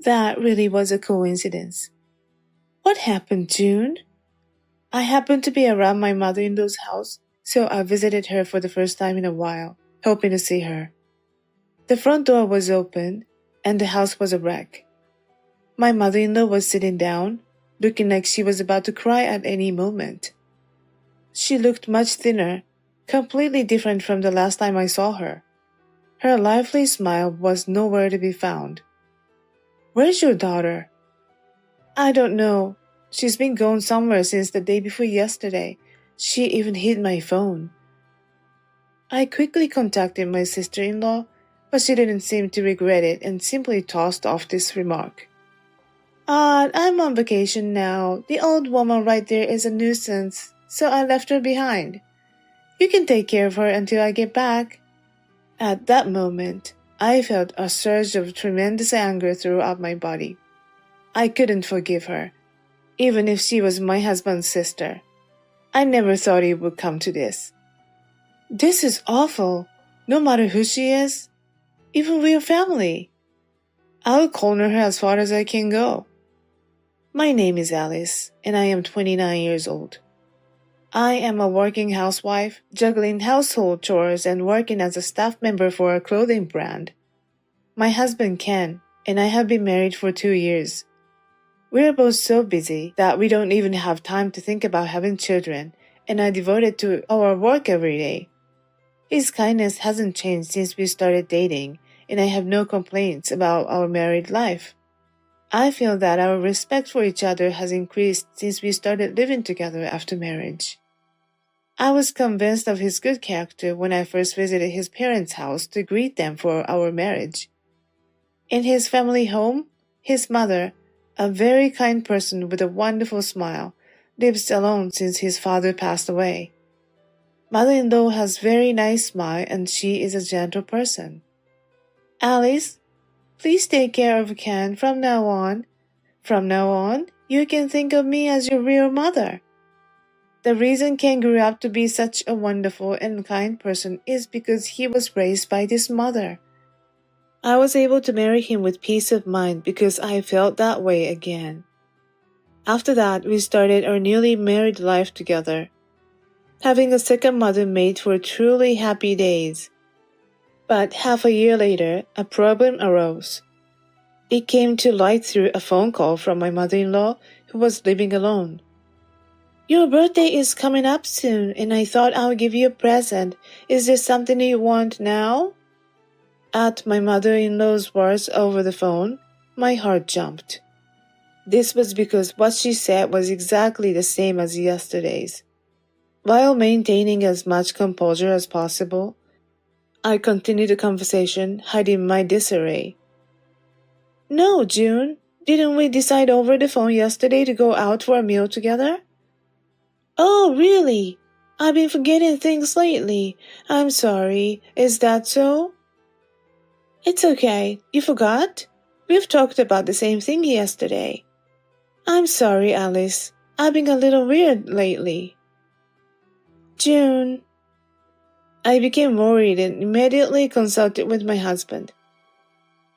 That really was a coincidence. What happened, June? I happened to be around my mother-in-law's house, so I visited her for the first time in a while, hoping to see her. The front door was open, and the house was a wreck. My mother-in-law was sitting down, looking like she was about to cry at any moment. She looked much thinner, completely different from the last time I saw her. Her lively smile was nowhere to be found. "Where's your daughter?" "I don't know. She's been gone somewhere since the day before yesterday. She even hid my phone." I quickly contacted my sister-in-law, but she didn't seem to regret it and simply tossed off this remark. I'm on vacation now. The old woman right there is a nuisance, so I left her behind. You can take care of her until I get back." At that moment, I felt a surge of tremendous anger throughout my body. I couldn't forgive her, even if she was my husband's sister. I never thought it would come to this. This is awful, no matter who she is, even we're family. I'll corner her as far as I can go. My name is Alice, and I am 29 years old. I am a working housewife, juggling household chores and working as a staff member for a clothing brand. My husband Ken, and I have been married for 2 years. We're both so busy that we don't even have time to think about having children, and are devoted to our work every day. His kindness hasn't changed since we started dating, and I have no complaints about our married life. I feel that our respect for each other has increased since we started living together after marriage. I was convinced of his good character when I first visited his parents' house to greet them for our marriage. In his family home, his mother, a very kind person with a wonderful smile, lives alone since his father passed away. Mother-in-law has very nice smile and she is a gentle person. "Alice, please take care of Ken from now on. From now on, you can think of me as your real mother." The reason Ken grew up to be such a wonderful and kind person is because he was raised by this mother. I was able to marry him with peace of mind because I felt that way again. After that, we started our newly married life together. Having a second mother made for truly happy days. But half a year later, a problem arose. It came to light through a phone call from my mother-in-law, who was living alone. "Your birthday is coming up soon, and I thought I would give you a present. Is there something you want now?" At my mother-in-law's words over the phone, my heart jumped. This was because what she said was exactly the same as yesterday's. While maintaining as much composure as possible, I continued the conversation, hiding my disarray. "No, June, didn't we decide over the phone yesterday to go out for a meal together?" "Oh, really? I've been forgetting things lately. I'm sorry. Is that so?" "It's okay. You forgot? We've talked about the same thing yesterday." "I'm sorry, Alice. I've been a little weird lately." "June." I became worried and immediately consulted with my husband.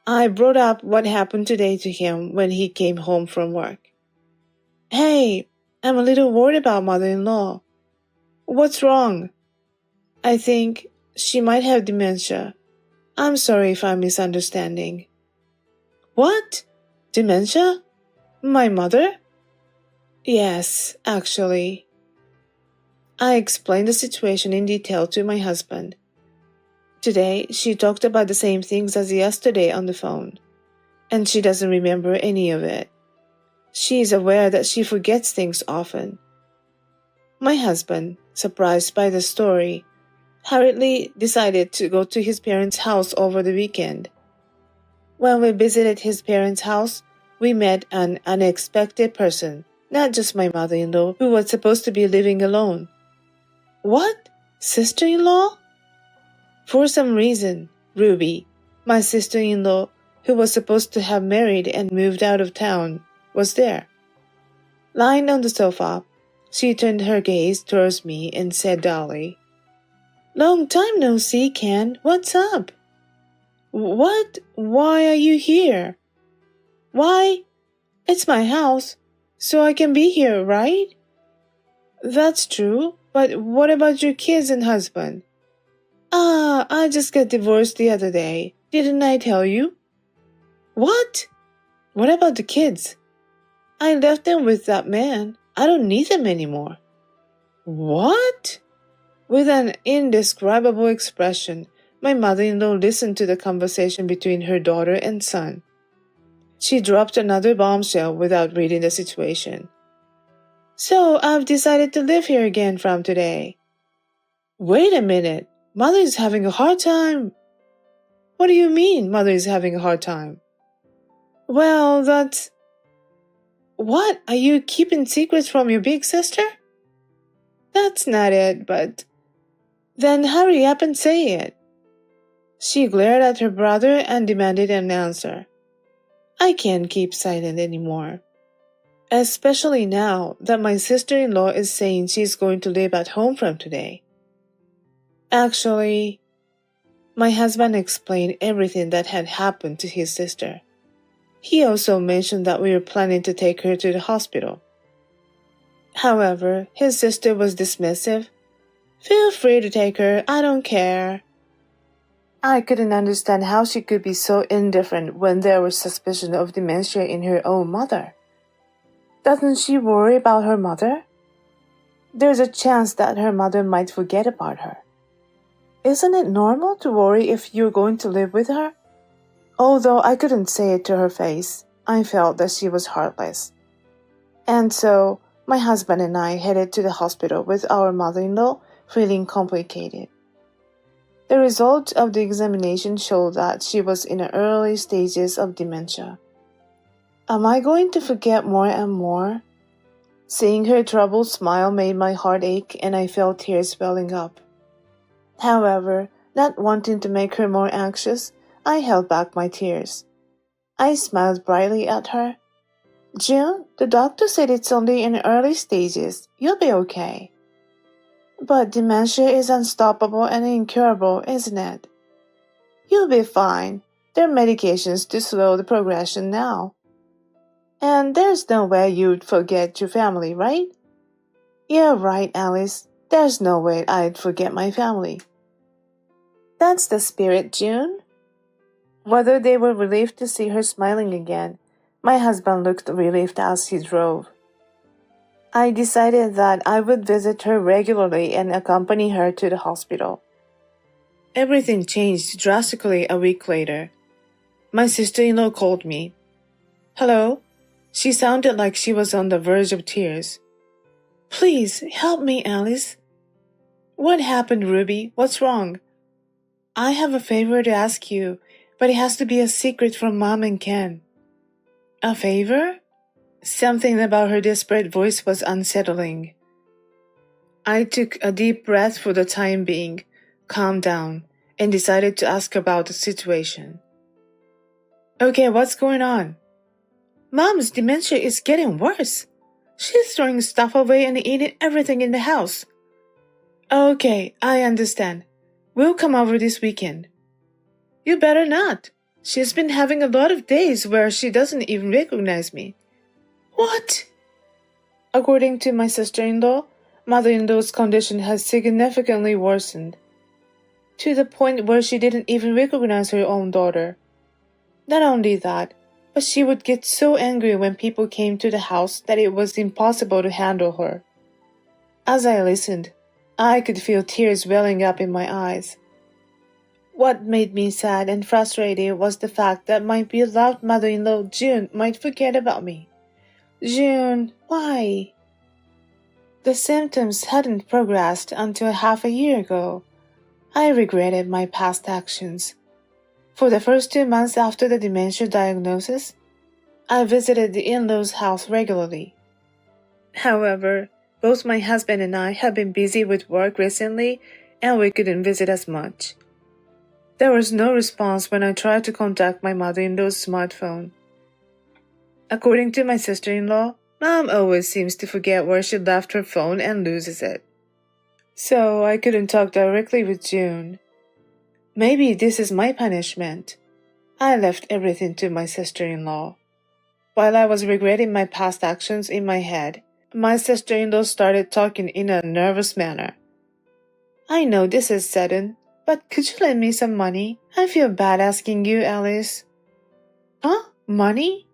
I brought up what happened today to him when he came home from work. "Hey, I'm a little worried about mother-in-law." "What's wrong?" "I think she might have dementia. I'm sorry if I'm misunderstanding." "What? Dementia? My mother?" "Yes, actually." I explained the situation in detail to my husband. Today, she talked about the same things as yesterday on the phone, and she doesn't remember any of it. She is aware that she forgets things often. My husband, surprised by the story, hurriedly decided to go to his parents' house over the weekend. When we visited his parents' house, we met an unexpected person, not just my mother-in-law, who was supposed to be living alone. "What? Sister-in-law?" For some reason, Ruby, my sister-in-law, who was supposed to have married and moved out of town, was there. Lying on the sofa, she turned her gaze towards me and said dully, "Long time no see, Ken. What's up?" "What? Why are you here?" Why? It's my house, so I can be here, right? That's true, but what about your kids and husband? I just got divorced the other day. Didn't I tell you? What? What about the kids? I left them with that man. I don't need them anymore. What? With an indescribable expression, my mother-in-law listened to the conversation between her daughter and son. She dropped another bombshell without reading the situation. So I've decided to live here again from today. Wait a minute. Mother is having a hard time. What do you mean, mother is having a hard time? Well, that's... What? Are you keeping secrets from your big sister? That's not it, but... Then hurry up and say it. She glared at her brother and demanded an answer. I can't keep silent anymore. Especially now that my sister-in-law is saying she's going to live at home from today. Actually, my husband explained everything that had happened to his sister. He also mentioned that we were planning to take her to the hospital. However, his sister was dismissive. Feel free to take her, I don't care. I couldn't understand how she could be so indifferent when there was suspicion of dementia in her own mother. Doesn't she worry about her mother? There's a chance that her mother might forget about her. Isn't it normal to worry if you're going to live with her? Although I couldn't say it to her face, I felt that she was heartless. And so, my husband and I headed to the hospital with our mother-in-law feeling complicated. The result of the examination showed that she was in the early stages of dementia. Am I going to forget more and more? Seeing her troubled smile made my heart ache and I felt tears welling up. However, not wanting to make her more anxious, I held back my tears. I smiled brightly at her. June, the doctor said it's only in early stages. You'll be okay. But dementia is unstoppable and incurable, isn't it? You'll be fine. There are medications to slow the progression now. And there's no way you'd forget your family, right? You're right, Alice. There's no way I'd forget my family. That's the spirit, June. Whether they were relieved to see her smiling again, my husband looked relieved as he drove. I decided that I would visit her regularly and accompany her to the hospital. Everything changed drastically a week later. My sister-in-law called me. Hello? She sounded like she was on the verge of tears. Please, help me, Alice. What happened, Ruby? What's wrong? I have a favor to ask you, but it has to be a secret from Mom and Ken. A favor? Something about her desperate voice was unsettling. I took a deep breath for the time being, calmed down, and decided to ask about the situation. Okay, what's going on? Mom's dementia is getting worse. She's throwing stuff away and eating everything in the house. Okay, I understand. We'll come over this weekend. You better not. She's been having a lot of days where she doesn't even recognize me. What? According to my sister-in-law, mother-in-law's condition has significantly worsened, to the point where she didn't even recognize her own daughter. Not only that, but she would get so angry when people came to the house that it was impossible to handle her. As I listened, I could feel tears welling up in my eyes. What made me sad and frustrated was the fact that my beloved mother-in-law June might forget about me. June, why? The symptoms hadn't progressed until half a year ago. I regretted my past actions. For the first 2 months after the dementia diagnosis, I visited the in-laws' house regularly. However, both my husband and I have been busy with work recently and we couldn't visit as much. There was no response when I tried to contact my mother-in-law's smartphone. According to my sister-in-law, Mom always seems to forget where she left her phone and loses it. So I couldn't talk directly with June. Maybe this is my punishment. I left everything to my sister-in-law. While I was regretting my past actions in my head, my sister-in-law started talking in a nervous manner. I know this is sudden, but could you lend me some money? I feel bad asking you, Alice. Huh? Money?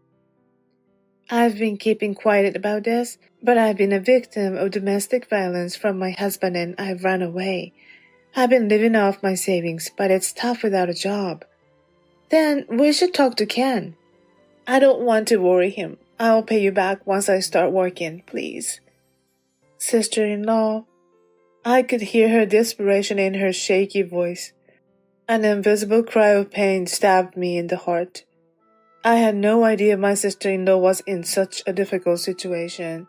I've been keeping quiet about this, but I've been a victim of domestic violence from my husband and I've run away. I've been living off my savings, but it's tough without a job. Then we should talk to Ken. I don't want to worry him. I'll pay you back once I start working, please. Sister-in-law. I could hear her desperation in her shaky voice. An invisible cry of pain stabbed me in the heart. I had no idea my sister-in-law was in such a difficult situation.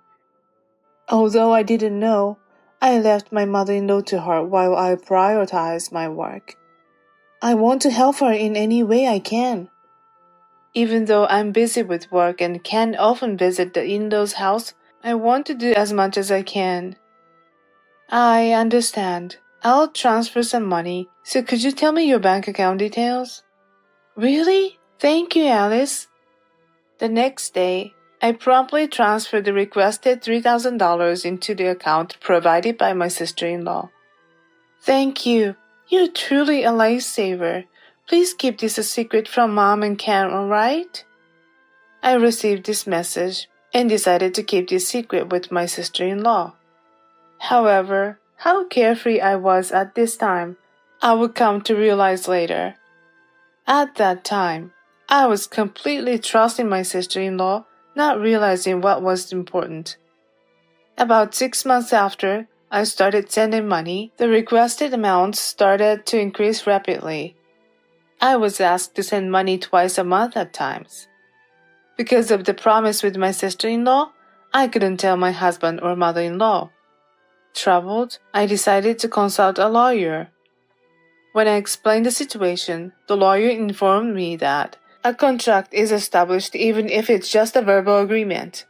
Although I didn't know, I left my mother-in-law to her while I prioritized my work. I want to help her in any way I can. Even though I'm busy with work and can't often visit the in-laws' house, I want to do as much as I can. I understand. I'll transfer some money, so could you tell me your bank account details? Really? Thank you, Alice. The next day, I promptly transferred the requested $3,000 into the account provided by my sister-in-law. Thank you. You're truly a lifesaver. Please keep this a secret from Mom and Ken, alright? I received this message and decided to keep this secret with my sister-in-law. However, how carefree I was at this time, I would come to realize later. At that time, I was completely trusting my sister-in-law, not realizing what was important. About 6 months after I started sending money, the requested amounts started to increase rapidly. I was asked to send money twice a month at times. Because of the promise with my sister-in-law, I couldn't tell my husband or mother-in-law. Troubled, I decided to consult a lawyer. When I explained the situation, the lawyer informed me that a contract is established even if it's just a verbal agreement.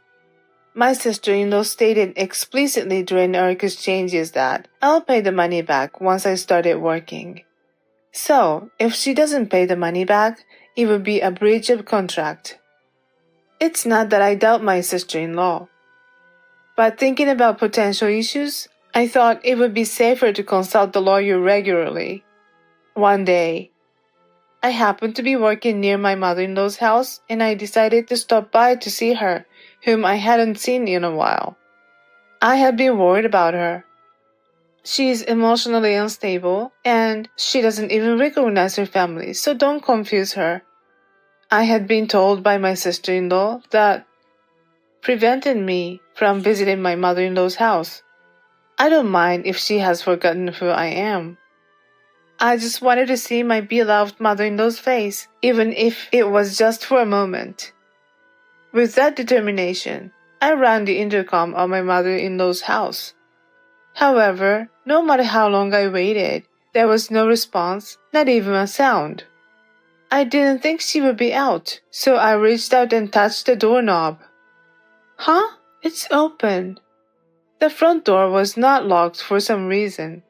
My sister-in-law stated explicitly during our exchanges that I'll pay the money back once I started working. So, if she doesn't pay the money back, it would be a breach of contract. It's not that I doubt my sister-in-law. But thinking about potential issues, I thought it would be safer to consult the lawyer regularly. One day, I happened to be working near my mother-in-law's house and I decided to stop by to see her, whom I hadn't seen in a while. I had been worried about her. She is emotionally unstable and she doesn't even recognize her family, so don't confuse her. I had been told by my sister-in-law that prevented me from visiting my mother-in-law's house. I don't mind if she has forgotten who I am. I just wanted to see my beloved mother-in-law's face, even if it was just for a moment. With that determination, I rang the intercom of my mother-in-law's house. However, no matter how long I waited, there was no response, not even a sound. I didn't think she would be out, so I reached out and touched the doorknob. Huh? It's open. The front door was not locked for some reason.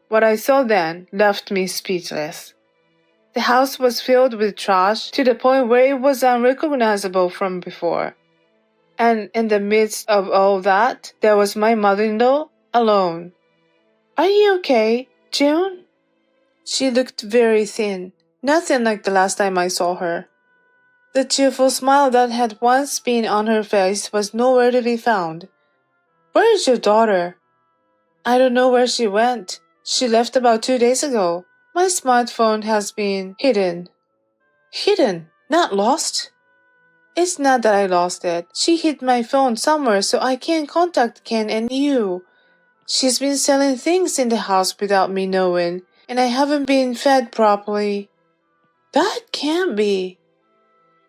What I saw then left me speechless. The house was filled with trash to the point where it was unrecognizable from before. And in the midst of all that, there was my mother-in-law alone. Are you okay, June? She looked very thin, nothing like the last time I saw her. The cheerful smile that had once been on her face was nowhere to be found. Where is your daughter? I don't know where she went. She left about 2 days ago. My smartphone has been hidden. Hidden, not lost? It's not that I lost it. She hid my phone somewhere so I can't contact Ken and you. She's been selling things in the house without me knowing, and I haven't been fed properly. That can't be.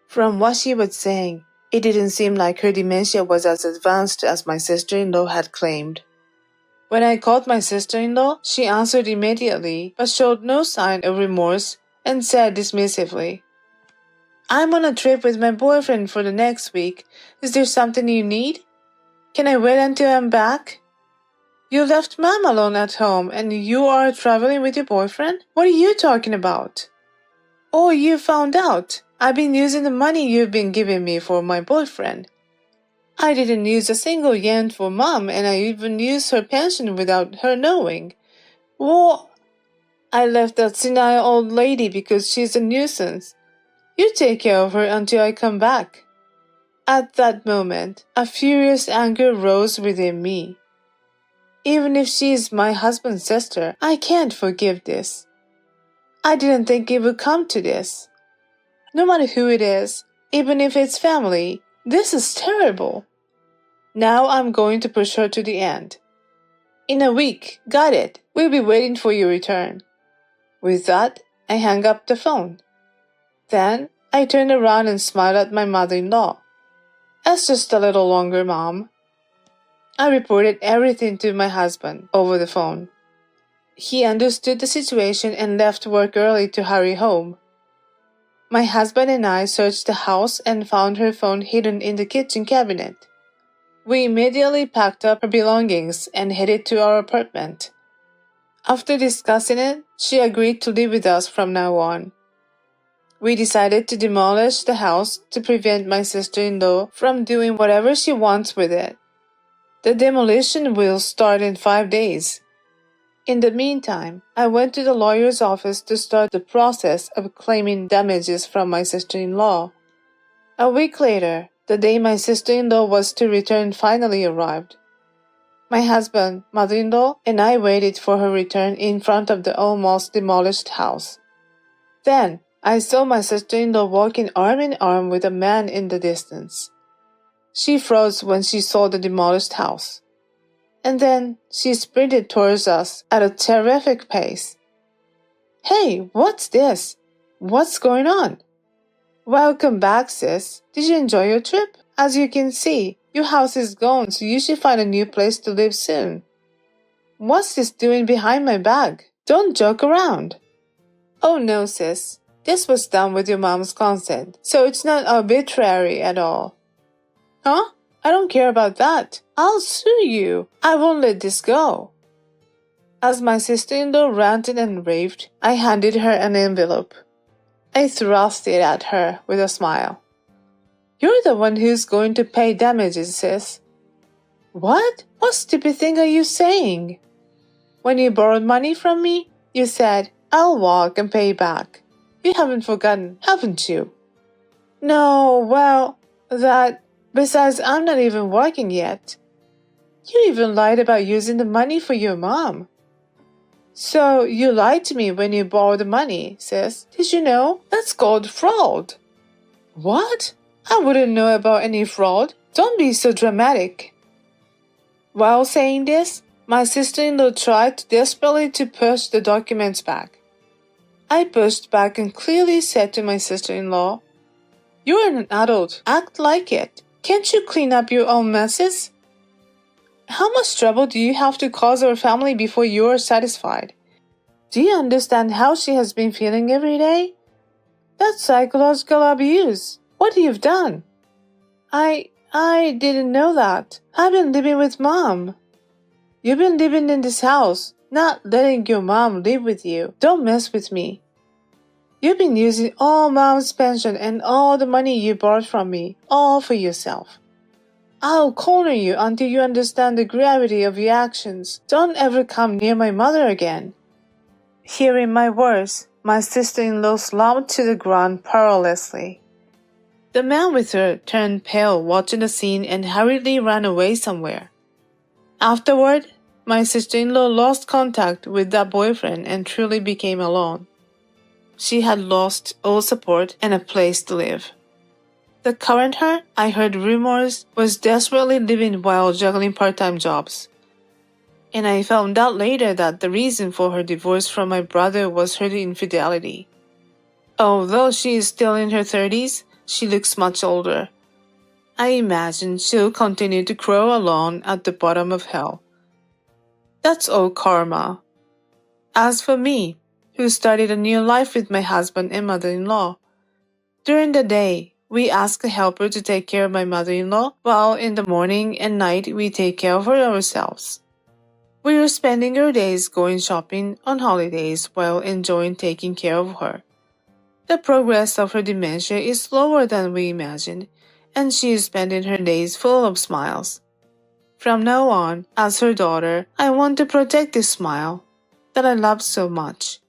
From what she was saying, it didn't seem like her dementia was as advanced as my sister-in-law had claimed. When I called my sister-in-law, she answered immediately, but showed no sign of remorse and said dismissively, I'm on a trip with my boyfriend for the next week. Is there something you need? Can I wait until I'm back? You left Mom alone at home and you are traveling with your boyfriend? What are you talking about? Oh, you found out. I've been using the money you've been giving me for my boyfriend. I didn't use a single yen for Mom, and I even used her pension without her knowing. What? I left that senile old lady because she's a nuisance. You take care of her until I come back. At that moment, a furious anger rose within me. Even if she is my husband's sister, I can't forgive this. I didn't think it would come to this. No matter who it is, even if it's family, this is terrible. Now I'm going to push her to the end. In a week, got it. We'll be waiting for your return. With that, I hung up the phone. Then, I turned around and smiled at my mother-in-law. It's just a little longer, Mom. I reported everything to my husband over the phone. He understood the situation and left work early to hurry home. My husband and I searched the house and found her phone hidden in the kitchen cabinet. We immediately packed up her belongings and headed to our apartment. After discussing it, she agreed to live with us from now on. We decided to demolish the house to prevent my sister-in-law from doing whatever she wants with it. The demolition will start in 5 days. In the meantime, I went to the lawyer's office to start the process of claiming damages from my sister-in-law. A week later, the day my sister-in-law was to return finally arrived. My husband, mother-in-law, and I waited for her return in front of the almost demolished house. Then, I saw my sister-in-law walking arm in arm with a man in the distance. She froze when she saw the demolished house. And then, she sprinted towards us at a terrific pace. Hey, what's this? What's going on? Welcome back, sis. Did you enjoy your trip? As you can see, your house is gone, so you should find a new place to live soon. What's this doing behind my back? Don't joke around. Oh no, sis. This was done with your mom's consent, so it's not arbitrary at all. Huh? I don't care about that. I'll sue you. I won't let this go. As my sister-in-law ranted and raved, I handed her an envelope. I thrust it at her with a smile. You're the one who's going to pay damages, sis. What? What stupid thing are you saying? When you borrowed money from me, you said, I'll walk and pay back. You haven't forgotten, haven't you? No, well, besides, I'm not even working yet. You even lied about using the money for your mom. So you lied to me when you borrowed the money, sis. Did you know? That's called fraud. What? I wouldn't know about any fraud. Don't be so dramatic. While saying this, my sister-in-law tried desperately to push the documents back. I pushed back and clearly said to my sister-in-law, You're an adult. Act like it. Can't you clean up your own messes? How much trouble do you have to cause our family before you are satisfied? Do you understand how she has been feeling every day? That's psychological abuse. What you've done? I didn't know that. I've been living with Mom. You've been living in this house, not letting your mom live with you. Don't mess with me. You've been using all Mom's pension and all the money you borrowed from me, all for yourself. I'll corner you until you understand the gravity of your actions. Don't ever come near my mother again. Hearing my words, my sister-in-law slumped to the ground perilously. The man with her turned pale watching the scene and hurriedly ran away somewhere. Afterward, my sister-in-law lost contact with that boyfriend and truly became alone. She had lost all support and a place to live. The current her, I heard rumors, was desperately living while juggling part-time jobs. And I found out later that the reason for her divorce from my brother was her infidelity. Although she is still in her 30s, she looks much older. I imagine she'll continue to crawl alone at the bottom of hell. That's all karma. As for me, who started a new life with my husband and mother-in-law, during the day, we ask a helper to take care of my mother-in-law, while in the morning and night we take care of her ourselves. We are spending our days going shopping on holidays while enjoying taking care of her. The progress of her dementia is slower than we imagined, and she is spending her days full of smiles. From now on, as her daughter, I want to protect this smile that I love so much.